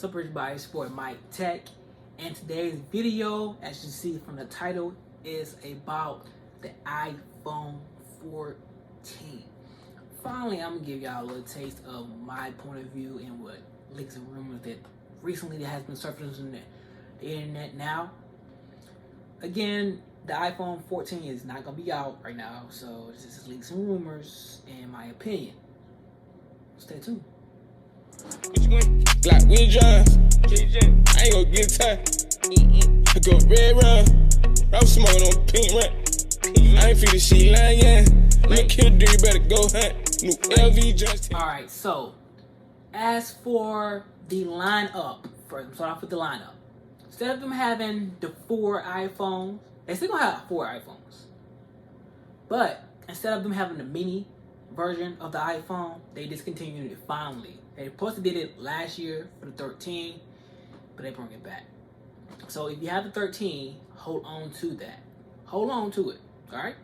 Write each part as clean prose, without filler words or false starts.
What's up, everybody? It's your boy Mike Tech, and today's video, as you see from the title, is about the iPhone 14. Finally, I'm gonna give y'all a little taste of my point of view and what leaks and rumors that recently has been surfacing on the internet now. Again, the iPhone 14 is not gonna be out right now, so this is leaks and rumors, in my opinion. Stay tuned. What you want? Black Will Johns. I ain't gonna get tired. I go red run. I'm smoking on pink run. I ain't feel the shit line, yeah. Look here, dude, you better go hunt. New LV just. Alright, so as for the lineup, first, I'm starting off with the lineup. Instead of them having the 4 iPhones, they still gonna have 4 iPhones. But instead of them having the mini version of the iPhone, they discontinued it finally. They supposed to did it last year for the 13, but they brought it back. So if you have the 13, hold on to that. Hold on to it, alright?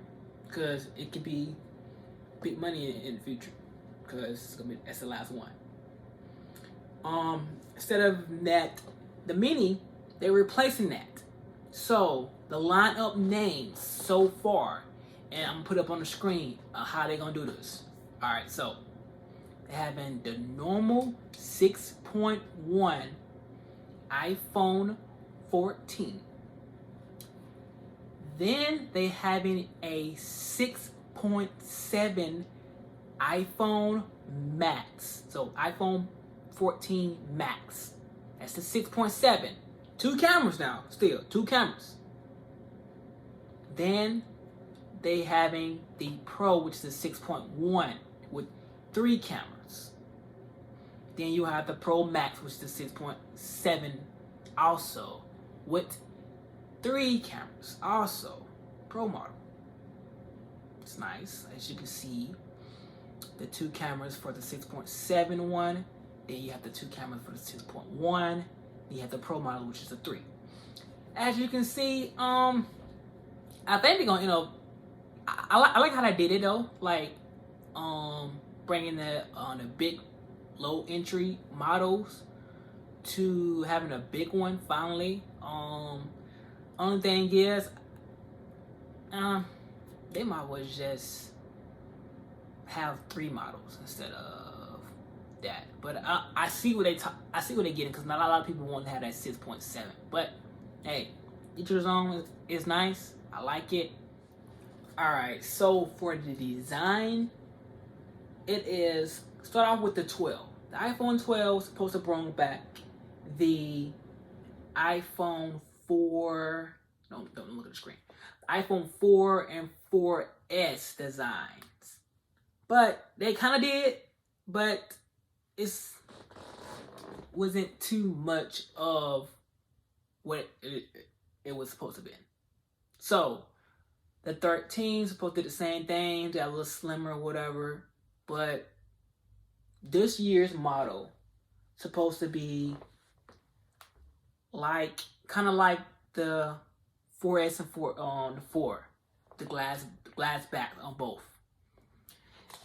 Because it could be big money in the future. Because that's the last one. Instead of that, the mini, they're replacing that. So the lineup names so far, and I'm gonna put up on the screen how they're gonna do this. Alright, so they having the normal 6.1 iPhone 14. Then they having a 6.7 iPhone Max. So iPhone 14 Max. That's the 6.7. 2 cameras now, still 2 cameras. Then they having the Pro, which is a 6.1 with 3 cameras. Then you have the Pro Max, which is the 6.7 also with 3 cameras also. Pro model. It's nice. As you can see, the 2 cameras for the 6.7 one. Then you have the 2 cameras for the 6.1. Then you have the Pro model, which is a 3. As you can see, I think they're gonna, I like how they did it though. Like, bringing the big low entry models to having a big one finally. Only thing is, they might well just have 3 models instead of that. But I see what I see what they're getting, because not a lot of people want to have that 6.7. But hey, each of own is nice. I like it. Alright, so for the design, it is, start off with the 12. The iPhone 12 is supposed to bring back the iPhone 4, don't look at the screen, iPhone 4 and 4S designs. But they kind of did, but it wasn't too much of what it was supposed to be. So the 13 is supposed to do the same thing, they're a little slimmer or whatever, but this year's model supposed to be like, kind of like the 4S and 4 on the 4, the glass back on both.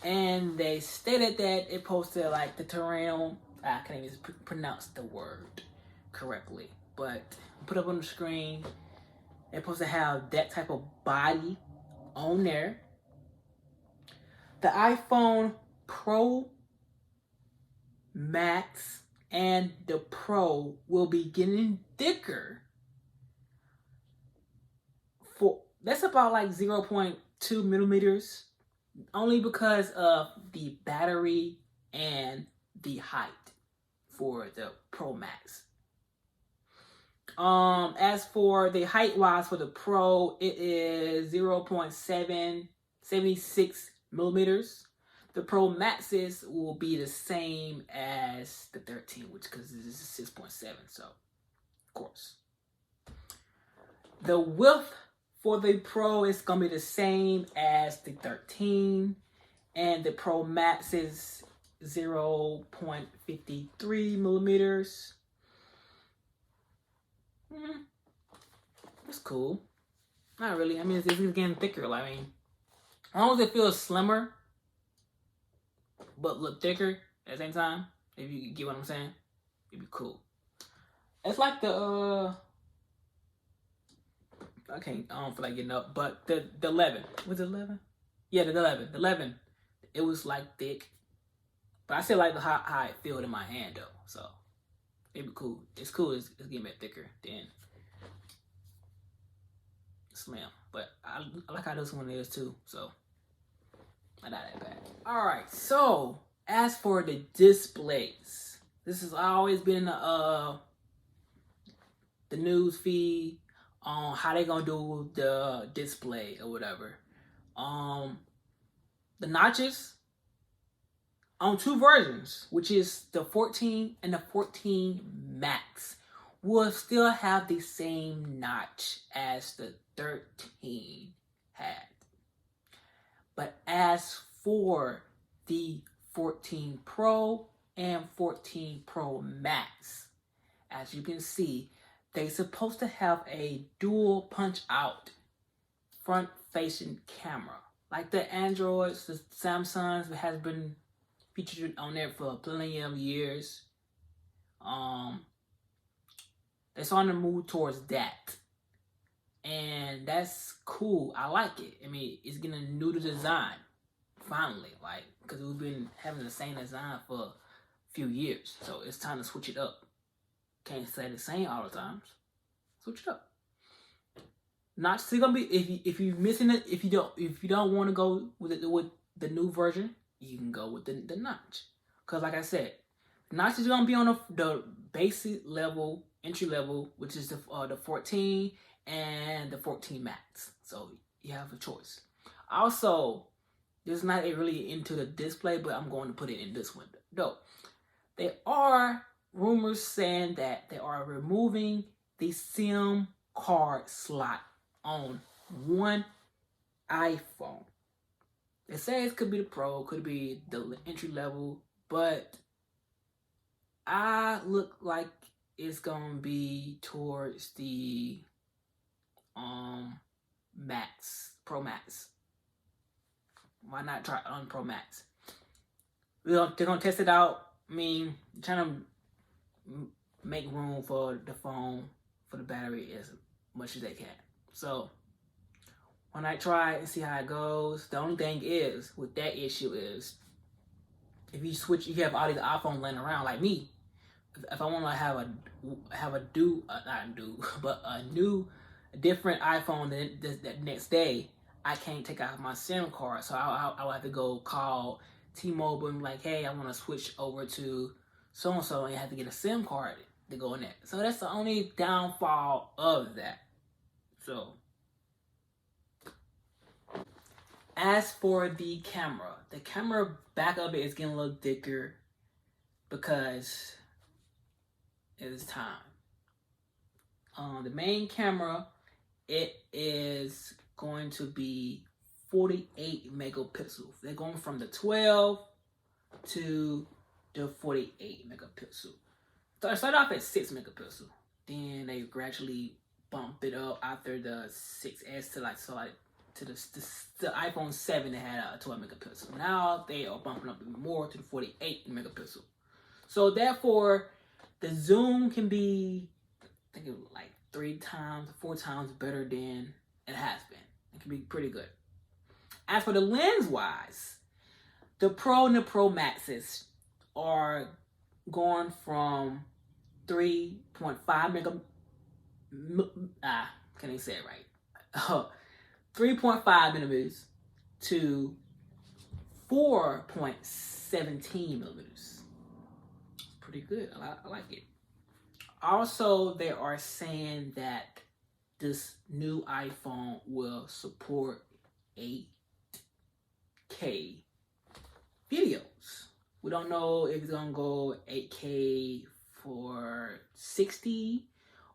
And they stated that it posted like the terrain. I can't even pronounce the word correctly, but put up on the screen. They're supposed to have that type of body on there. The iPhone Pro Max and the Pro will be getting thicker. That's about like 0.2 millimeters, only because of the battery and the height for the Pro Max. As for the height wise for the Pro, it is 0.76 millimeters. The Pro Maxes will be the same as the 13, which, because this is 6.7, so of course. The width for the Pro is gonna be the same as the 13, and the Pro Max is 0.53 millimeters. That's cool. Not really. I mean, it's getting thicker. I mean, as long as it feels slimmer, but look thicker at the same time, if you get what I'm saying, it'd be cool. It's like the I don't feel like getting up, but the 11 was it 11? Yeah, the 11, the 11. It was like thick, but I still like the how it felt in my hand though. So it'd be cool. It's cool. It's getting bit thicker than Slim, but I like how this one is too. So not that bad. All right. So as for the displays, this has always been the news feed on how they gonna do the display or whatever. The notches on two versions, which is the 14 and the 14 Max, will still have the same notch as the 13 had. But as for the 14 Pro and 14 Pro Max, as you can see, they're supposed to have a dual punch out front facing camera. Like the Androids, the Samsungs, that has been featured on there for plenty of years. They're starting to move towards that. And that's cool. I like it. I mean, it's getting a new design. Finally. Like, because we've been having the same design for a few years. So it's time to switch it up. Can't say the same all the times. Switch it up. Not still gonna be if you're missing it, if you don't want to go with the new version, you can go with the notch. Cause like I said, notch is gonna be on the basic level, entry level, which is the 14 and the 14 Max. So you have a choice. Also, this is not really into the display, but I'm going to put it in this window. No, there are rumors saying that they are removing the SIM card slot on one iPhone. They say it could be the Pro, could be the entry level, but I look like it's gonna be towards the Max, Pro Max. Why not try on Pro Max? They're gonna test it out. I mean, trying to make room for the phone, for the battery as much as they can. So when I try and see how it goes, the only thing is with that issue is if you switch, you have all these iPhones laying around like me. If I want to have a new different iPhone the next day, I can't take out my SIM card, so I'll have to go call T-Mobile and be like, hey, I want to switch over to so and so, and you have to get a SIM card to go in there. So that's the only downfall of that. So as for the camera back of it is getting a little thicker because it is time. The main camera, it is going to be 48 megapixels. They're going from the 12 to the 48 megapixel. So I started off at 6 megapixel. Then they gradually bump it up after the 6S to the iPhone 7 that had a 12 megapixel. Now they are bumping up even more to the 48 megapixel. So therefore, the zoom can be, I think it was like 3 times, 4 times better than it has been. It can be pretty good. As for the lens wise, the Pro and the Pro Maxes are going from 3.5 can I say it right? 3.5 millimeters to 4.17 millimeters. Pretty good. I like it. Also, they are saying that this new iPhone will support 8K videos. We don't know if it's gonna go 8K for 60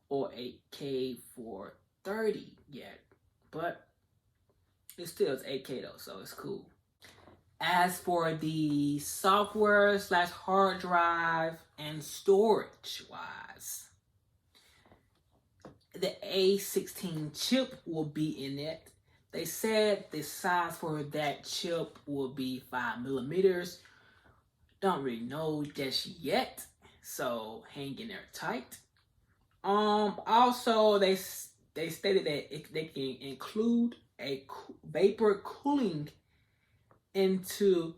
or 8K for 30 yet, but it still is 8K though, so it's cool. As for the software / hard drive and storage wise, the A16 chip will be in it. They said the size for that chip will be 5 millimeters. Don't really know just yet, so hang in there tight. Also, they stated that they can include a vapor cooling into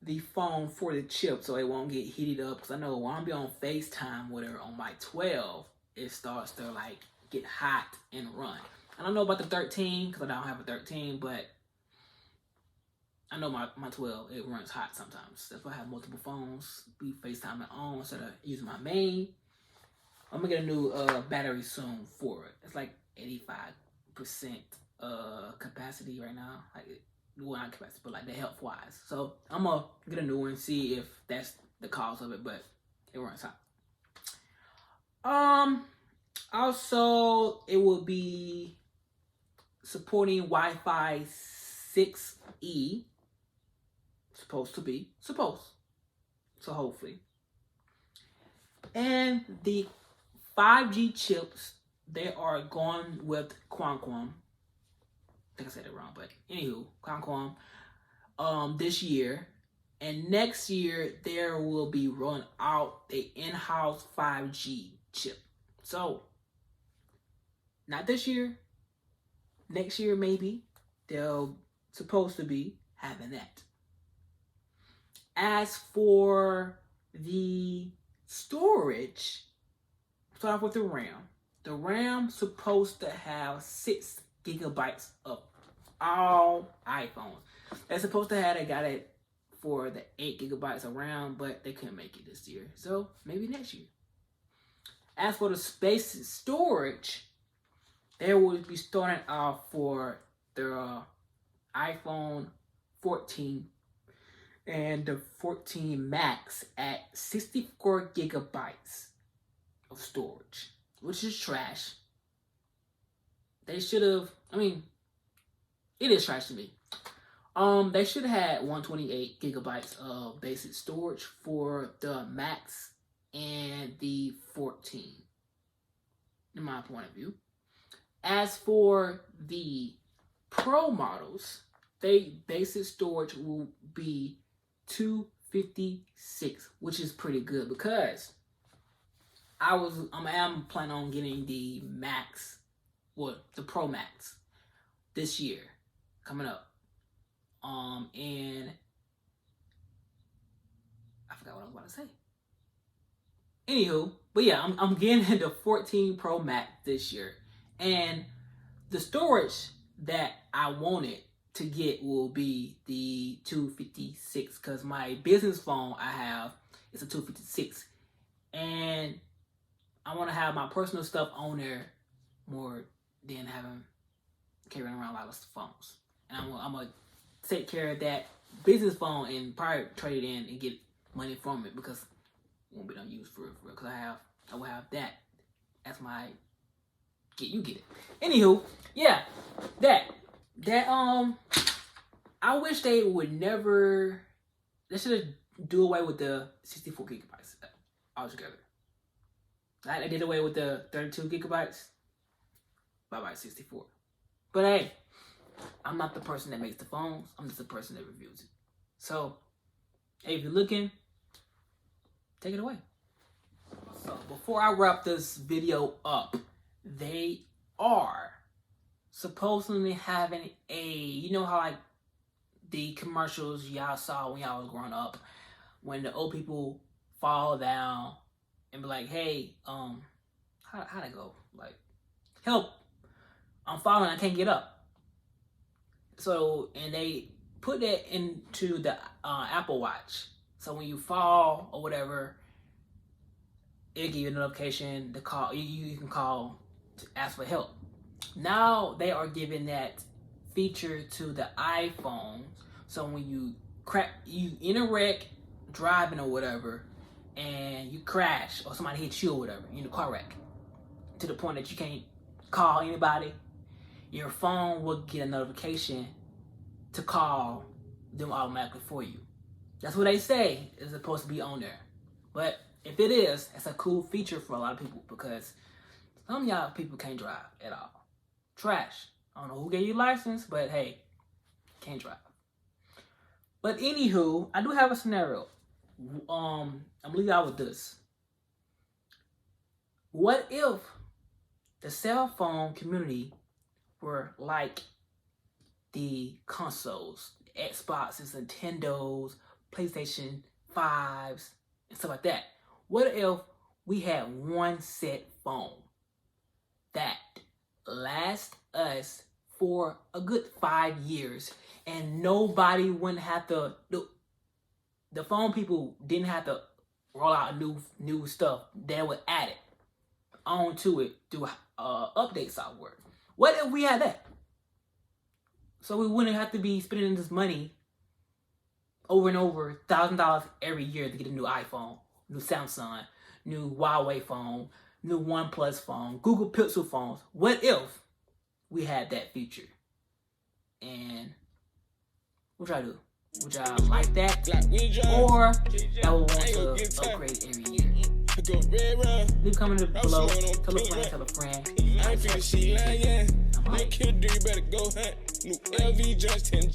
the phone for the chip, so it won't get heated up. Because I know when I'm be on FaceTime, whatever, on my 12, it starts to like get hot and run. I don't know about the 13 because I don't have a 13, but I know my 12, it runs hot sometimes. That's why I have multiple phones, be FaceTiming on instead of using my main. I'm gonna get a new battery soon for it. It's like 85% capacity right now. Like, well, not capacity, but like the health wise. So I'm gonna get a new one and see if that's the cause of it, but it runs hot. Also, it will be supporting Wi-Fi 6E. Supposed. So hopefully. And the 5G chips, they are going with Qualcomm. I think I said it wrong, but anywho, Qualcomm this year. And next year, there will be rolling out the in-house 5G chip. So, not this year. Next year, maybe. They'll supposed to be having that. As for the storage, start off with the RAM. The RAM's supposed to have 6 gigabytes of all iPhones. They're supposed to have, they got it for the 8 gigabytes of RAM, but they couldn't make it this year. So maybe next year. As for the space storage, they will be starting off for the iPhone 14 and the 14 Max at 64 gigabytes of storage, which is trash. They should have, it is trash to me. They should have had 128 gigabytes of basic storage for the Max and the 14, in my point of view. As for the Pro models, they basic storage will be 256, which is pretty good because I am planning on getting the Max, the Pro Max this year coming up. And I forgot what I was about to say. Anywho, but yeah, I'm getting the 14 Pro Max this year, and the storage that I wanted to get will be the 256 because my business phone I have is a 256, and I want to have my personal stuff on there more than carrying around a lot of phones. And I'm gonna take care of that business phone and probably trade it in and get money from it because it won't be no use for it because I will have that as my you get it. Anywho, yeah, that I wish they would never. They should do away with the 64 gigabytes altogether. They did away with the 32 gigabytes. Bye 64. But hey, I'm not the person that makes the phones. I'm just the person that reviews it. So, hey, if you're looking, take it away. So, before I wrap this video up, they are supposedly having you know how like the commercials y'all saw when y'all was growing up, when the old people fall down and be like, hey, how'd it go? Like, help, I'm falling, I can't get up. So, and they put that into the Apple Watch. So when you fall or whatever, it'll give you a notification to call. You can call to ask for help. Now they are giving that feature to the iPhone. So when you in a wreck, driving or whatever, and you crash or somebody hits you or whatever, you in a car wreck, to the point that you can't call anybody, your phone will get a notification to call them automatically for you. That's what they say is supposed to be on there. But if it is, it's a cool feature for a lot of people because some of y'all people can't drive at all. Trash. I don't know who gave you a license, but hey, can't drive. But anywho, I do have a scenario. I'm gonna leave y'all with this. What if the cell phone community were like the consoles, Xboxes, Nintendos, PlayStation 5s, and stuff like that. What if we had one set phone that lasts us for a good 5 years, and nobody wouldn't have to, the phone people didn't have to roll out new stuff. They would add it onto it through update software. What if we had that? So we wouldn't have to be spending this money over and over, $1,000 every year to get a new iPhone, new Samsung, new Huawei phone, new OnePlus phone, Google Pixel phones. What if we had that feature? And what y'all do? Would y'all like that? Or y'all would want to upgrade every year? Leave a comment below. Tell a friend, tell a friend. I ain't finna shit like, yeah. Look here, dude, you better go hunt. New LV just 10.